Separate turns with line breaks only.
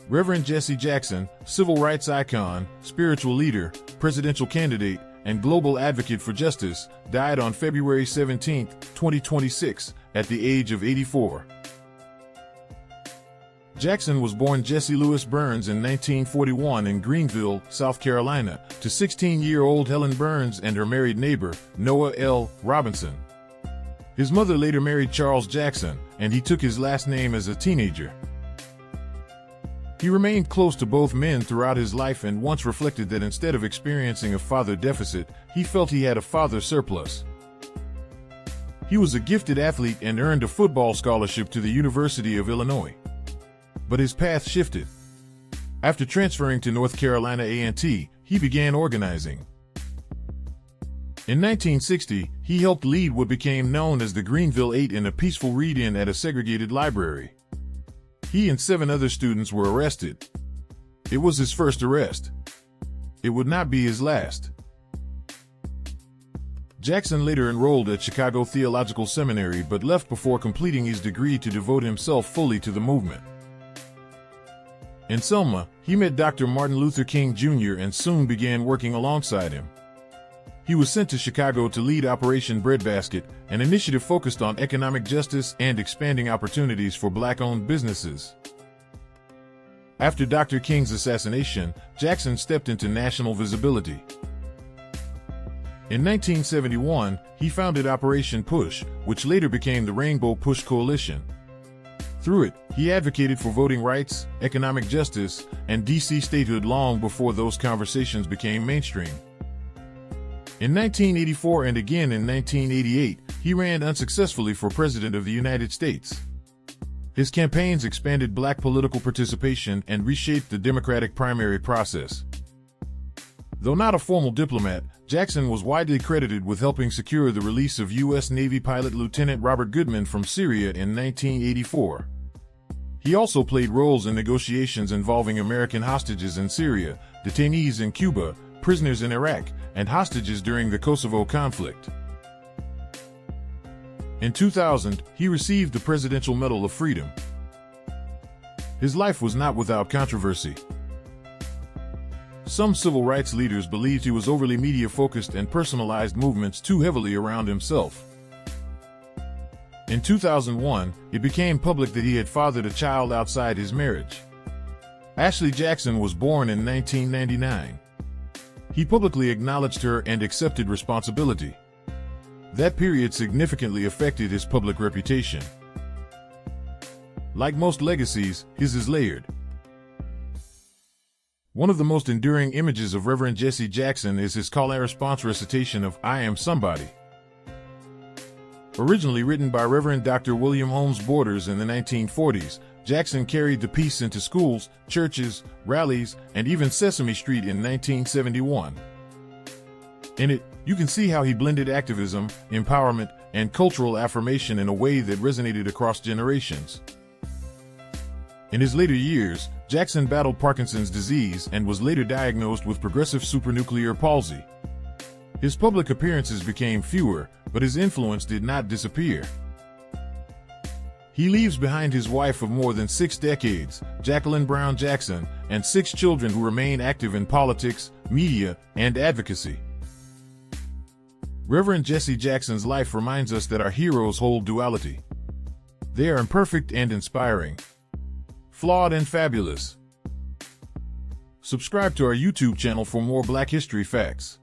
Reverend Jesse Jackson, civil rights icon, spiritual leader, presidential candidate, and global advocate for justice, died on February 17, 2026, at the age of 84. Jackson was born Jesse Louis Burns in 1941 in Greenville, South Carolina, to 16-year-old Helen Burns and her married neighbor, Noah L. Robinson. His mother later married Charles Jackson, and he took his last name as a teenager. He remained close to both men throughout his life and once reflected that instead of experiencing a father deficit, he felt he had a father surplus. He was a gifted athlete and earned a football scholarship to the University of Illinois. But his path shifted. After transferring to North Carolina A&T, he began organizing. In 1960, he helped lead what became known as the Greenville 8 in a peaceful read-in at a segregated library. He and 7 other students were arrested. It was his first arrest. It would not be his last. Jackson later enrolled at Chicago Theological Seminary but left before completing his degree to devote himself fully to the movement. In Selma, he met Dr. Martin Luther King Jr. and soon began working alongside him. He was sent to Chicago to lead Operation Breadbasket, an initiative focused on economic justice and expanding opportunities for Black-owned businesses. After Dr. King's assassination, Jackson stepped into national visibility. In 1971, he founded Operation Push, which later became the Rainbow Push Coalition. Through it, he advocated for voting rights, economic justice, and D.C. statehood long before those conversations became mainstream. In 1984 and again in 1988, he ran unsuccessfully for President of the United States. His campaigns expanded Black political participation and reshaped the Democratic primary process. Though not a formal diplomat, Jackson was widely credited with helping secure the release of U.S. Navy pilot Lieutenant Robert Goodman from Syria in 1984. He also played roles in negotiations involving American hostages in Syria, detainees in Cuba, prisoners in Iraq, and hostages during the Kosovo conflict. In 2000, he received the Presidential Medal of Freedom. His life was not without controversy. Some civil rights leaders believed he was overly media-focused and personalized movements too heavily around himself. In 2001, it became public that he had fathered a child outside his marriage. Ashley Jackson was born in 1999. He publicly acknowledged her and accepted responsibility. That period significantly affected his public reputation. Like most legacies, his is layered. One of the most enduring images of Reverend Jesse Jackson is his call-and-response recitation of "I Am Somebody." Originally written by Reverend Dr. William Holmes Borders in the 1940s, Jackson carried the piece into schools, churches, rallies, and even Sesame Street in 1971. In it, you can see how he blended activism, empowerment, and cultural affirmation in a way that resonated across generations. In his later years, Jackson battled Parkinson's disease and was later diagnosed with progressive supranuclear palsy. His public appearances became fewer, but his influence did not disappear. He leaves behind his wife of more than 6 decades, Jacqueline Brown Jackson, and 6 children who remain active in politics, media, and advocacy. Reverend Jesse Jackson's life reminds us that our heroes hold duality. They are imperfect and inspiring, flawed and fabulous. Subscribe to our YouTube channel for more Black History facts.